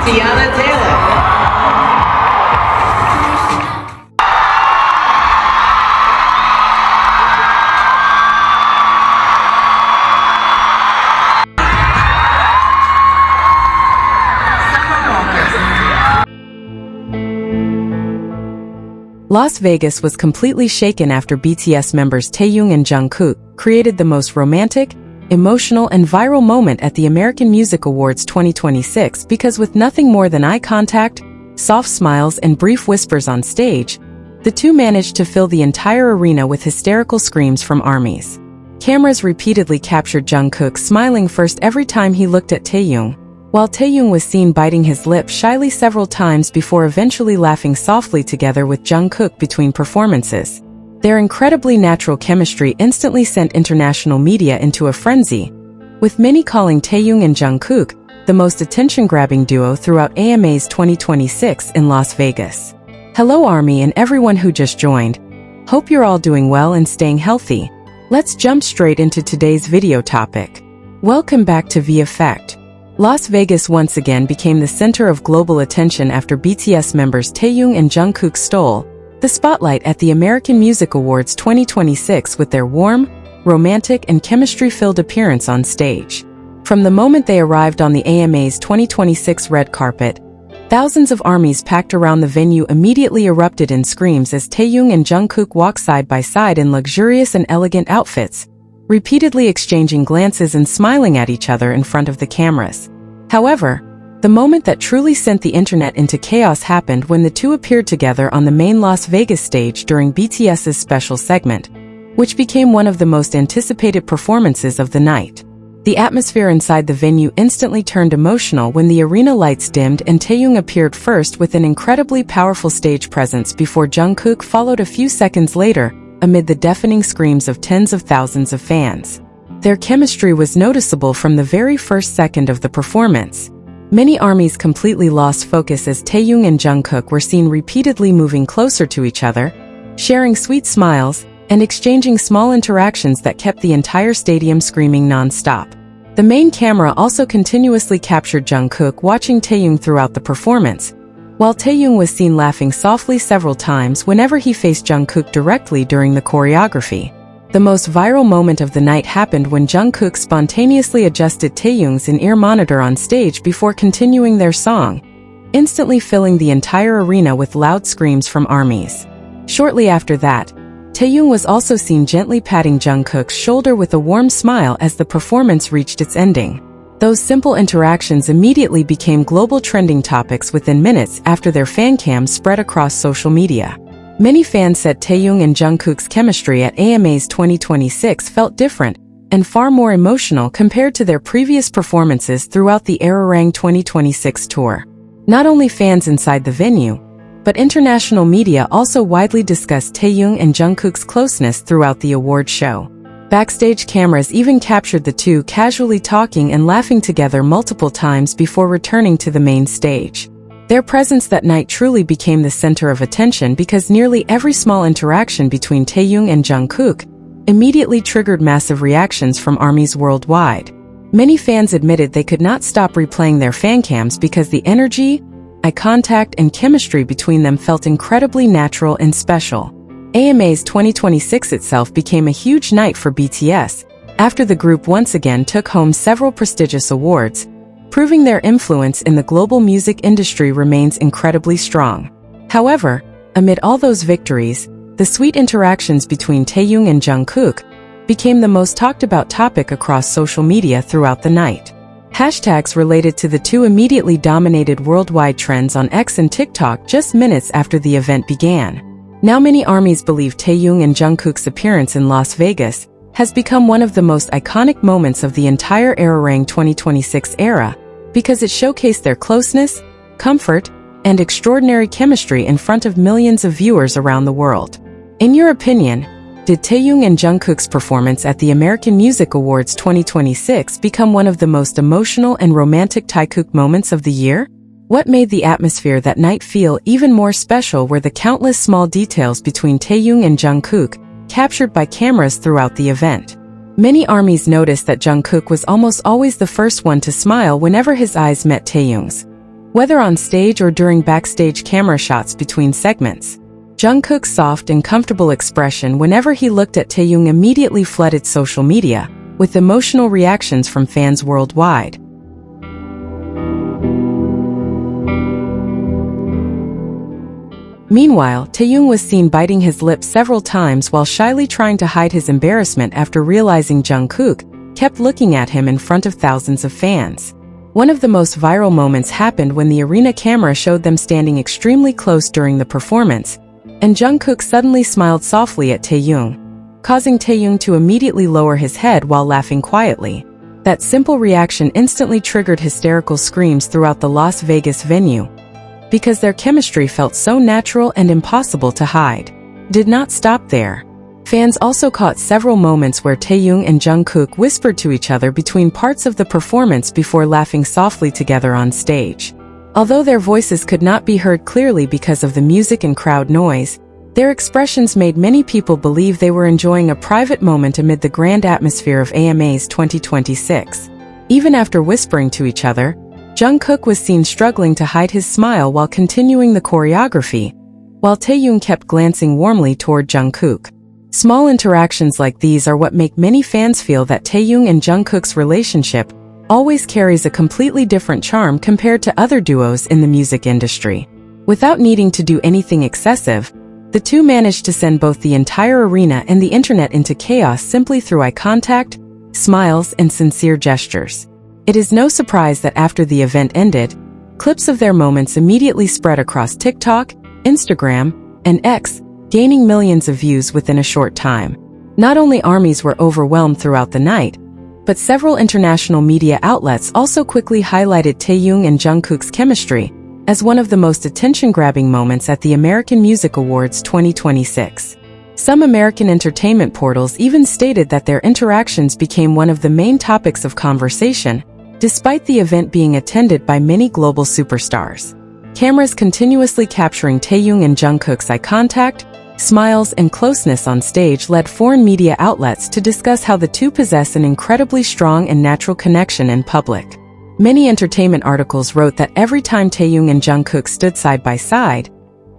Tiana Taylor. Las Vegas was completely shaken after BTS members Taehyung and Jungkook created the most romantic, emotional and viral moment at the American Music Awards 2026 because with nothing more than eye contact, soft smiles and brief whispers on stage, the two managed to fill the entire arena with hysterical screams from ARMYs. Cameras repeatedly captured Jungkook smiling first every time he looked at Taehyung, while Taehyung was seen biting his lip shyly several times before eventually laughing softly together with Jungkook between performances. Their incredibly natural chemistry instantly sent international media into a frenzy, with many calling Taehyung and Jungkook the most attention-grabbing duo throughout AMA's 2026 in Las Vegas. Hello ARMY and everyone who just joined. Hope you're all doing well and staying healthy. Let's jump straight into today's video topic. Welcome back to vkook. Las Vegas once again became the center of global attention after BTS members Taehyung and Jungkook stole the spotlight at the American Music Awards 2026 with their warm, romantic and chemistry-filled appearance on stage. From the moment they arrived on the AMA's 2026 red carpet, thousands of ARMYs packed around the venue immediately erupted in screams as Taehyung and Jungkook walked side by side in luxurious and elegant outfits, repeatedly exchanging glances and smiling at each other in front of the cameras. However, the moment that truly sent the internet into chaos happened when the two appeared together on the main Las Vegas stage during BTS's special segment, which became one of the most anticipated performances of the night. The atmosphere inside the venue instantly turned emotional when the arena lights dimmed and Taehyung appeared first with an incredibly powerful stage presence before Jungkook followed a few seconds later, amid the deafening screams of tens of thousands of fans. Their chemistry was noticeable from the very first second of the performance. Many ARMYs completely lost focus as Taehyung and Jungkook were seen repeatedly moving closer to each other, sharing sweet smiles, and exchanging small interactions that kept the entire stadium screaming non-stop. The main camera also continuously captured Jungkook watching Taehyung throughout the performance, while Taehyung was seen laughing softly several times whenever he faced Jungkook directly during the choreography. The most viral moment of the night happened when Jungkook spontaneously adjusted Taehyung's in-ear monitor on stage before continuing their song, instantly filling the entire arena with loud screams from ARMYs. Shortly after that, Taehyung was also seen gently patting Jungkook's shoulder with a warm smile as the performance reached its ending. Those simple interactions immediately became global trending topics within minutes after their fancam spread across social media. Many fans said Taehyung and Jungkook's chemistry at AMA's 2026 felt different and far more emotional compared to their previous performances throughout the arirang 2026 tour. Not only fans inside the venue, but international media also widely discussed Taehyung and Jungkook's closeness throughout the award show. Backstage cameras even captured the two casually talking and laughing together multiple times before returning to the main stage. Their presence that night truly became the center of attention because nearly every small interaction between Taehyung and Jungkook immediately triggered massive reactions from ARMYs worldwide. Many fans admitted they could not stop replaying their fancams because the energy, eye contact, and chemistry between them felt incredibly natural and special. AMA's 2026 itself became a huge night for BTS, after the group once again took home several prestigious awards, proving their influence in the global music industry remains incredibly strong. However, amid all those victories, the sweet interactions between Taehyung and Jungkook became the most talked about topic across social media throughout the night. Hashtags related to the two immediately dominated worldwide trends on X and TikTok just minutes after the event began. Now many ARMYs believe Taehyung and Jungkook's appearance in Las Vegas has become one of the most iconic moments of the entire arirang 2026 era because it showcased their closeness, comfort, and extraordinary chemistry in front of millions of viewers around the world. In your opinion, did Taehyung and Jungkook's performance at the American Music Awards 2026 become one of the most emotional and romantic taekook moments of the year? What made the atmosphere that night feel even more special were the countless small details between Taehyung and Jungkook, captured by cameras throughout the event. Many ARMYs noticed that Jungkook was almost always the first one to smile whenever his eyes met Taehyung's, whether on stage or during backstage camera shots between segments. Jungkook's soft and comfortable expression whenever he looked at Taehyung immediately flooded social media with emotional reactions from fans worldwide. Meanwhile, Taehyung was seen biting his lip several times while shyly trying to hide his embarrassment after realizing Jungkook kept looking at him in front of thousands of fans. One of the most viral moments happened when the arena camera showed them standing extremely close during the performance, and Jungkook suddenly smiled softly at Taehyung, causing Taehyung to immediately lower his head while laughing quietly. That simple reaction instantly triggered hysterical screams throughout the Las Vegas venue, because their chemistry felt so natural and impossible to hide. Did not stop there. Fans also caught several moments where Taehyung and Jungkook whispered to each other between parts of the performance before laughing softly together on stage. Although their voices could not be heard clearly because of the music and crowd noise, their expressions made many people believe they were enjoying a private moment amid the grand atmosphere of AMA's 2026. Even after whispering to each other, Jungkook was seen struggling to hide his smile while continuing the choreography, while Taehyung kept glancing warmly toward Jungkook. Small interactions like these are what make many fans feel that Taehyung and Jungkook's relationship always carries a completely different charm compared to other duos in the music industry. Without needing to do anything excessive, the two managed to send both the entire arena and the internet into chaos simply through eye contact, smiles, and sincere gestures. It is no surprise that after the event ended, clips of their moments immediately spread across TikTok, Instagram, and X, gaining millions of views within a short time. Not only armies were overwhelmed throughout the night, but several international media outlets also quickly highlighted Taehyung and Jungkook's chemistry as one of the most attention-grabbing moments at the American Music Awards 2026. Some American entertainment portals even stated that their interactions became one of the main topics of conversation, despite the event being attended by many global superstars. Cameras continuously capturing Taehyung and Jungkook's eye contact, smiles, and closeness on stage led foreign media outlets to discuss how the two possess an incredibly strong and natural connection in public. Many entertainment articles wrote that every time Taehyung and Jungkook stood side by side,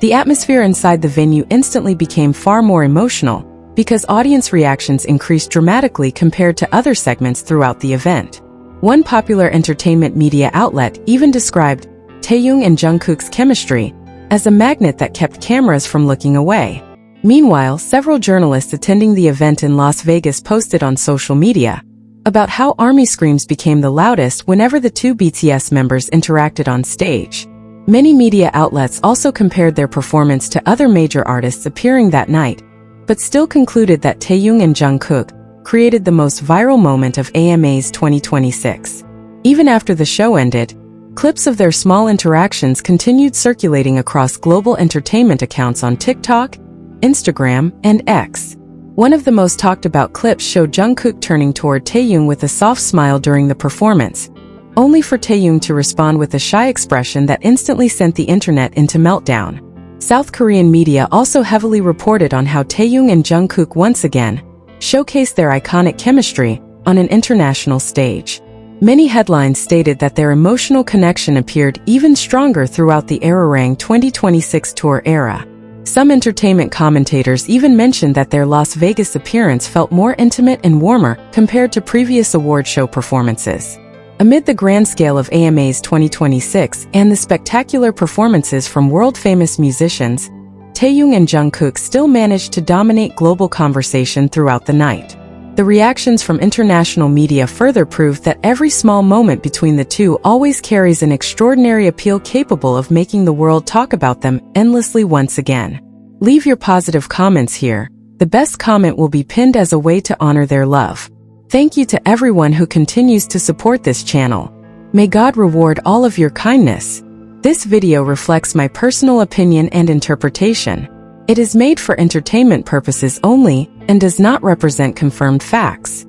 the atmosphere inside the venue instantly became far more emotional because audience reactions increased dramatically compared to other segments throughout the event. One popular entertainment media outlet even described Taehyung and Jungkook's chemistry as a magnet that kept cameras from looking away. Meanwhile, several journalists attending the event in Las Vegas posted on social media about how ARMY screams became the loudest whenever the two BTS members interacted on stage. Many media outlets also compared their performance to other major artists appearing that night, but still concluded that Taehyung and Jungkook created the most viral moment of AMA's 2026. Even after the show ended, clips of their small interactions continued circulating across global entertainment accounts on TikTok, Instagram, and X. One of the most talked about clips showed Jungkook turning toward Taehyung with a soft smile during the performance, only for Taehyung to respond with a shy expression that instantly sent the internet into meltdown. South Korean media also heavily reported on how Taehyung and Jungkook once again showcased their iconic chemistry on an international stage. Many headlines stated that their emotional connection appeared even stronger throughout the arirang 2026 tour era. Some entertainment commentators even mentioned that their Las Vegas appearance felt more intimate and warmer compared to previous award show performances. Amid the grand scale of AMA's 2026 and the spectacular performances from world-famous musicians, Taehyung and Jungkook still managed to dominate global conversation throughout the night. The reactions from international media further proved that every small moment between the two always carries an extraordinary appeal capable of making the world talk about them endlessly once again. Leave your positive comments here. The best comment will be pinned as a way to honor their love. Thank you to everyone who continues to support this channel. May God reward all of your kindness. This video reflects my personal opinion and interpretation. It is made for entertainment purposes only and does not represent confirmed facts.